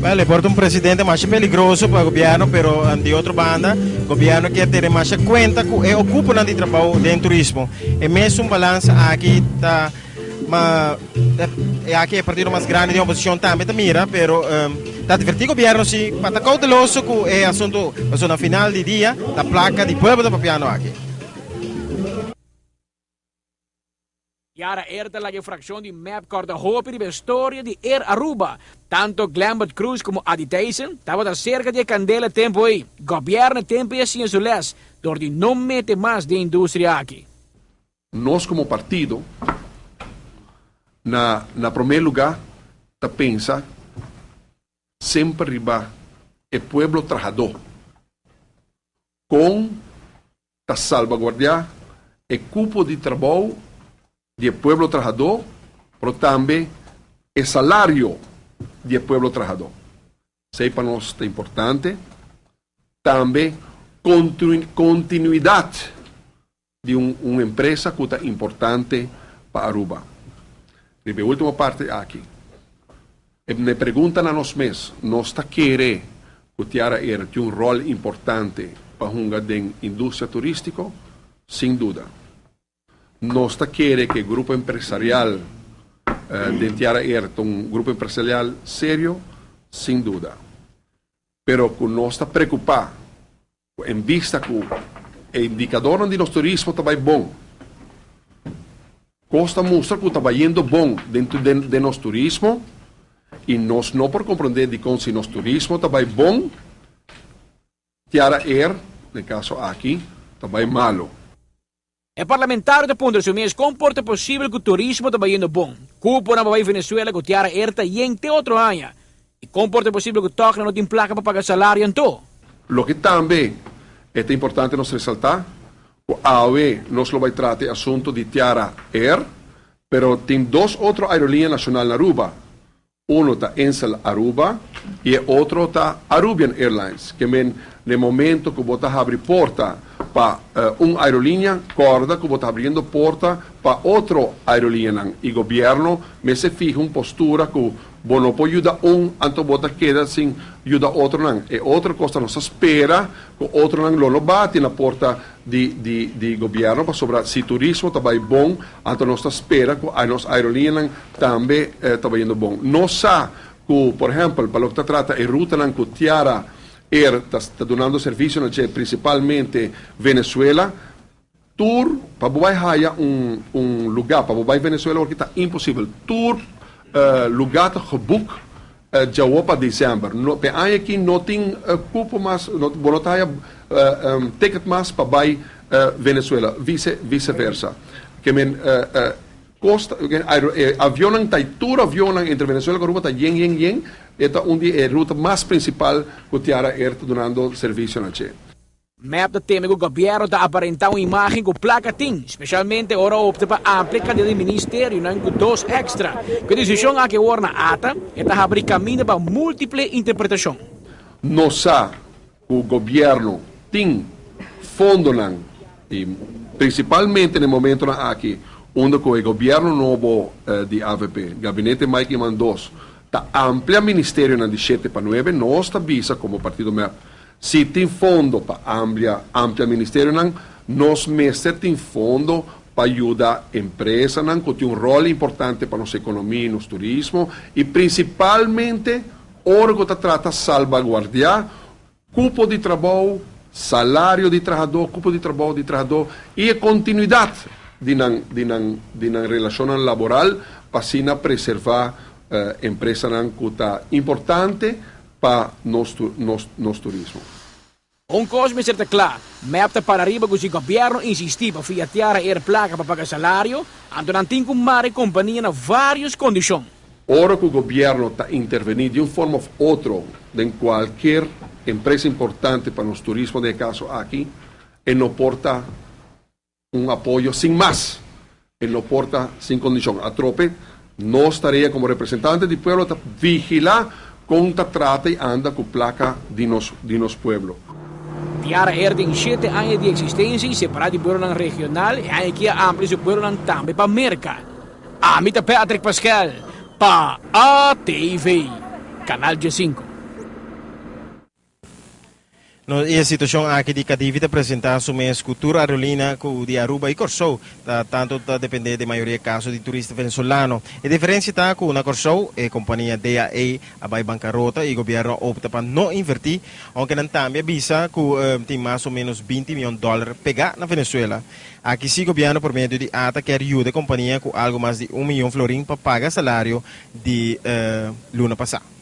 Vale, porta un presidente más peligroso para el gobierno, pero de otra banda, el gobierno quiere tener más cuenta e ocupa de trabajo en turismo. E mesmo un balance aquí está aqui é o partido mais grande de oposição também mira, pero está divertido o governo se está cauteloso com o assunto na final de dia da placa de Pueblo de Papiano aqui. Jaren eerder lag je fractie die map korte hoop in de historie die Aruba. Tanto Glambert Cruz como Adi Tyson, dat was cerca de candela tempo aí. Governo tempo assim em sules, door die não mete mais de indústria aqui. Nós como partido, na primeiro lugar, tá pensa sempre riba o pueblo trabajador, com tá salvaguardar o cupo de trabalho do pueblo trabajador, mas também o salário do pueblo trabajador. Isso para nós é importante. Também continuidade de uma empresa que é importante para Aruba. E a última parte aqui. Me perguntam a nós mesmos, nós está querendo que Tiara tenha um rol importante para a indústria turística? Sem dúvida. Nós está querendo que o grupo empresarial de Tiara tenha um grupo empresarial sério? Sem dúvida. Pero que nós está preocupado em vista que o indicador de nosso turismo está bom. Costa mostra que está indo bom dentro de nosso turismo e nós não por compreender de como se nosso turismo está bom, Tiara no caso aqui, está malo. O parlamentário de Punta Sumes comporta possível que o turismo está indo bom. Cupo na Venezuela que Tiara está yente outro ano. E comporta possível que toque não tem placa para pagar salário em todo. Lo que também é importante nós ressaltar, o AOE nos lo vai tratar assunto de Tiara pero tem dois outros aerolíneas nacionais na Aruba. Um está Ensel Aruba e outro está Arubian Airlines, que no momento que você abre porta para uma aerolínea, corda que você está abrindo porta para outra aerolínea. E o governo se fija uma postura que você não pode ajudar então você queda sem ajudar outro. E outra coisa, nós espera que outro não bate na porta do governo para sobre se o turismo está bom, então nós espera que a nossa aerolínea também está indo bom. Nós sabemos que, por exemplo, para o que trata a ruta que Tiara está dando serviço, principalmente Venezuela, tour para vai lugar para vai Venezuela porque está impossível. Tour lugar geboekt já para dezembro. Pe aqui não tem cupo mais, não tem ticket mais para vai Venezuela, vice-versa. Que costa avião tour avião entre Venezuela e Aruba está yen esta é a ruta mais principal que Tiara está dando serviço na Che. Map teme que o governo está aparentar uma imagem com placa tem, especialmente ora opta para aplicar do ministério com dois extra. Que decisão a que orna ata está abrir caminho para múltiple interpretação. Nós sabemos que o governo tem fundo e principalmente no momento aqui, onde o governo novo de AVP, gabinete Mike Mandos, está amplia ministério na 17 para 9, nós está visa como partido MEP. Se tem fundo para amplia ministério, nós mestres tem fundo para ajudar a empresa, que tem um rol importante para nossa economia e nosso turismo, e principalmente, ora que trata de salvaguardar cupo de trabalho, salário de trabalhador, cupo de trabalhador e a continuidade de na relação laboral para assim preservar a empresa que está importante para nosso turismo. Coisa me certa claro, mapta para arriba que o governo insistir para fiatear a placa para pagar salário, então não tem como a companhia na várias condições. Ora que o governo está intervenindo de uma forma ou outra em qualquer empresa importante para nosso turismo, de caso aqui, ele não porta apoio sem mais, ele não porta sem condição. A tropa, nós tarefa como representante do povo, está vigilar como trata e anda com placa de nosso povo. Tiara tem 7 anos de existência, separado do Bureau regional e aqui amplo o Bureau também para mercado. Amita Patrick Pascal, para ATV, Canal G5. No, e a situação aqui de Cadívita apresentar sua escultura aerolínea de Aruba e Corsou, tanto depende de maioria caso de turista venezolano. A diferença está que na Corsou a companhia DAA vai bancarrota e o governo opta para não investir, aunque não também avisa que tem mais ou menos $20 milhões pegar na Venezuela. Aqui sim o governo por meio de ATA quer ajuda a companhia com algo mais de $1 milhão florim para pagar salário de luna passada.